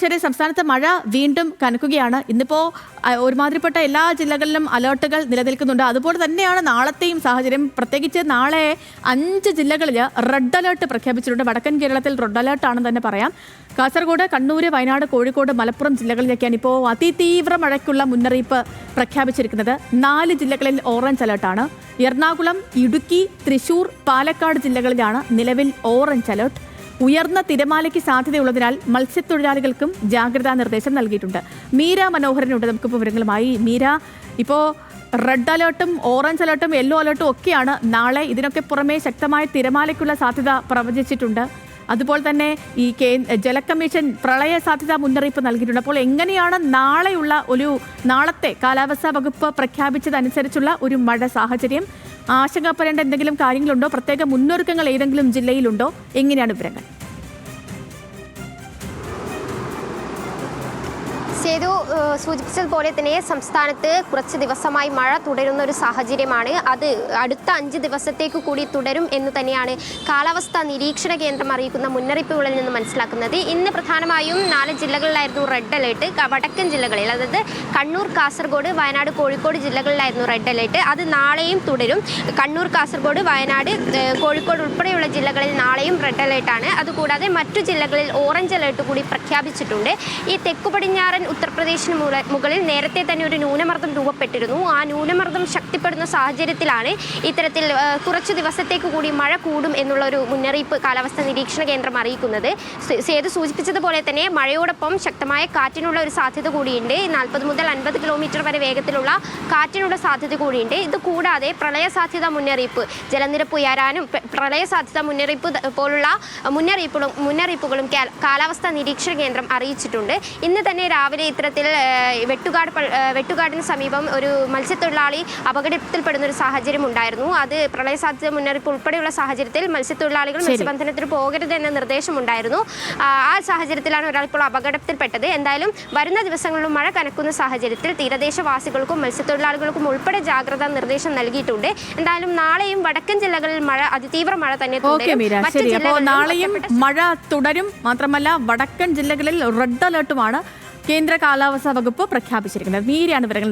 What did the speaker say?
ശരി, സംസ്ഥാനത്ത് മഴ വീണ്ടും കനക്കുകയാണ്. ഇന്നിപ്പോൾ ഒരുമാതിരിപ്പെട്ട എല്ലാ ജില്ലകളിലും അലേർട്ടുകൾ നിലനിൽക്കുന്നുണ്ട്. അതുപോലെ തന്നെയാണ് നാളത്തെയും സാഹചര്യം. പ്രത്യേകിച്ച് നാളെ 5 ജില്ലകളിൽ റെഡ് അലേർട്ട് പ്രഖ്യാപിച്ചിട്ടുണ്ട്. വടക്കൻ കേരളത്തിൽ റെഡ് അലേർട്ടാണെന്ന് തന്നെ പറയാം. കാസർഗോഡ്, കണ്ണൂർ, വയനാട്, കോഴിക്കോട്, മലപ്പുറം ജില്ലകളിലേക്കാണ് ഇപ്പോൾ അതിതീവ്ര മഴയ്ക്കുള്ള മുന്നറിയിപ്പ് പ്രഖ്യാപിച്ചിരിക്കുന്നത്. 4 ജില്ലകളിൽ ഓറഞ്ച് അലേർട്ടാണ്. എറണാകുളം, ഇടുക്കി, തൃശൂർ, പാലക്കാട് ജില്ലകളിലാണ് നിലവിൽ ഓറഞ്ച് അലേർട്ട്. ഉയർന്ന തിരമാലയ്ക്ക് സാധ്യതയുള്ളതിനാൽ മത്സ്യത്തൊഴിലാളികൾക്കും ജാഗ്രതാ നിർദ്ദേശം നൽകിയിട്ടുണ്ട്. മീര മനോഹരനുണ്ട് നമുക്കിപ്പോൾ വിവരങ്ങളുമായി. മീര, ഇപ്പോൾ റെഡ് അലേർട്ടും ഓറഞ്ച് അലേർട്ടും യെല്ലോ അലേർട്ടും ഒക്കെയാണ് നാളെ. ഇതിനൊക്കെ പുറമെ ശക്തമായ തിരമാലയ്ക്കുള്ള സാധ്യത പ്രവചിച്ചിട്ടുണ്ട്. അതുപോലെ തന്നെ ഈ ജല കമ്മീഷൻ പ്രളയ സാധ്യതാ മുന്നറിയിപ്പ് നൽകിയിട്ടുണ്ട്. അപ്പോൾ എങ്ങനെയാണ് നാളത്തെ കാലാവസ്ഥാ വകുപ്പ് പ്രഖ്യാപിച്ചതനുസരിച്ചുള്ള ഒരു മഴ സാഹചര്യം? ആശങ്കപ്പെടേണ്ട എന്തെങ്കിലും കാര്യങ്ങളുണ്ടോ? പ്രത്യേക മുന്നൊരുക്കങ്ങൾ ഏതെങ്കിലും ജില്ലയിലുണ്ടോ? എങ്ങനെയാണ് വിവരങ്ങൾ? സേതു സൂചിപ്പിച്ചതുപോലെ തന്നെ സംസ്ഥാനത്ത് കുറച്ച് ദിവസമായി മഴ തുടരുന്ന ഒരു സാഹചര്യമാണ്. അത് അടുത്ത 5 ദിവസത്തേക്ക് കൂടി തുടരും എന്ന് തന്നെയാണ് കാലാവസ്ഥാ നിരീക്ഷണ കേന്ദ്രം അറിയിക്കുന്ന മുന്നറിയിപ്പുകളിൽ നിന്ന് മനസ്സിലാക്കുന്നത്. ഇന്ന് പ്രധാനമായും 4 ജില്ലകളിലായിരുന്നു റെഡ് അലേർട്ട്. വടക്കൻ ജില്ലകളിൽ, അതായത് കണ്ണൂർ, കാസർഗോഡ്, വയനാട്, കോഴിക്കോട് ജില്ലകളിലായിരുന്നു റെഡ് അലേർട്ട്. അത് നാളെയും തുടരും. കണ്ണൂർ, കാസർഗോഡ്, വയനാട്, കോഴിക്കോട് ഉൾപ്പെടെയുള്ള ജില്ലകളിൽ നാളെയും റെഡ് അലേർട്ടാണ്. അതുകൂടാതെ മറ്റു ജില്ലകളിൽ ഓറഞ്ച് അലേർട്ട് കൂടി പ്രഖ്യാപിച്ചിട്ടുണ്ട്. ഈ തെക്കു പടിഞ്ഞാറൻ ഉത്തർപ്രദേശിന് മുകളിൽ നേരത്തെ തന്നെ ഒരു ന്യൂനമർദ്ദം രൂപപ്പെട്ടിരുന്നു. ആ ന്യൂനമർദ്ദം ശക്തിപ്പെടുന്ന സാഹചര്യത്തിലാണ് ഇത്തരത്തിൽ കുറച്ച് ദിവസത്തേക്ക് കൂടി മഴ കൂടും എന്നുള്ള ഒരു മുന്നറിയിപ്പ് കാലാവസ്ഥാ നിരീക്ഷണ കേന്ദ്രം അറിയിക്കുന്നത്. സേതു സൂചിപ്പിച്ചതുപോലെ തന്നെ മഴയോടൊപ്പം ശക്തമായ കാറ്റിനുള്ള ഒരു സാധ്യത കൂടിയുണ്ട്. 40 മുതൽ 50 കിലോമീറ്റർ വരെ വേഗത്തിലുള്ള കാറ്റിനുള്ള സാധ്യത കൂടിയുണ്ട്. ഇത് കൂടാതെ പ്രളയ സാധ്യതാ മുന്നറിയിപ്പ്, ജലനിരപ്പ് ഉയരാനും പ്രളയ സാധ്യതാ മുന്നറിയിപ്പ് പോലുള്ള മുന്നറിയിപ്പുകളും കാലാവസ്ഥാ നിരീക്ഷണ കേന്ദ്രം അറിയിച്ചിട്ടുണ്ട്. ഇന്ന് തന്നെ രാവിലെ ഇത്തരത്തിൽ വെട്ടുകാടിന് സമീപം ഒരു മത്സ്യത്തൊഴിലാളി അപകടത്തിൽപ്പെടുന്ന ഒരു സാഹചര്യം ഉണ്ടായിരുന്നു. അത് പ്രളയ സാധ്യത മുന്നറിയിപ്പ് ഉൾപ്പെടെയുള്ള സാഹചര്യത്തിൽ മത്സ്യത്തൊഴിലാളികൾ മത്സ്യബന്ധനത്തിന് പോകരുത് എന്ന നിർദ്ദേശമുണ്ടായിരുന്നു. ആ സാഹചര്യത്തിലാണ് ഒരാൾ ഇപ്പോൾ അപകടത്തിൽപ്പെട്ടത്. എന്തായാലും വരുന്ന ദിവസങ്ങളിലും മഴ കനക്കുന്ന സാഹചര്യത്തിൽ തീരദേശവാസികൾക്കും മത്സ്യത്തൊഴിലാളികൾക്കും ഉൾപ്പെടെ ജാഗ്രതാ നിർദ്ദേശം നൽകിയിട്ടുണ്ട്. എന്തായാലും നാളെയും വടക്കൻ ജില്ലകളിൽ അതിതീവ്ര മഴ തന്നെ തുടരും. നാളെയും മഴ തുടരും. മാത്രമല്ല വടക്കൻ ജില്ലകളിൽ റെഡ് അലേർട്ടുമാണ് കേന്ദ്ര കാലാവസ്ഥാ വകുപ്പ് പ്രഖ്യാപിച്ചിരിക്കുന്നത്. മീരയാണ് വിവരങ്ങൾ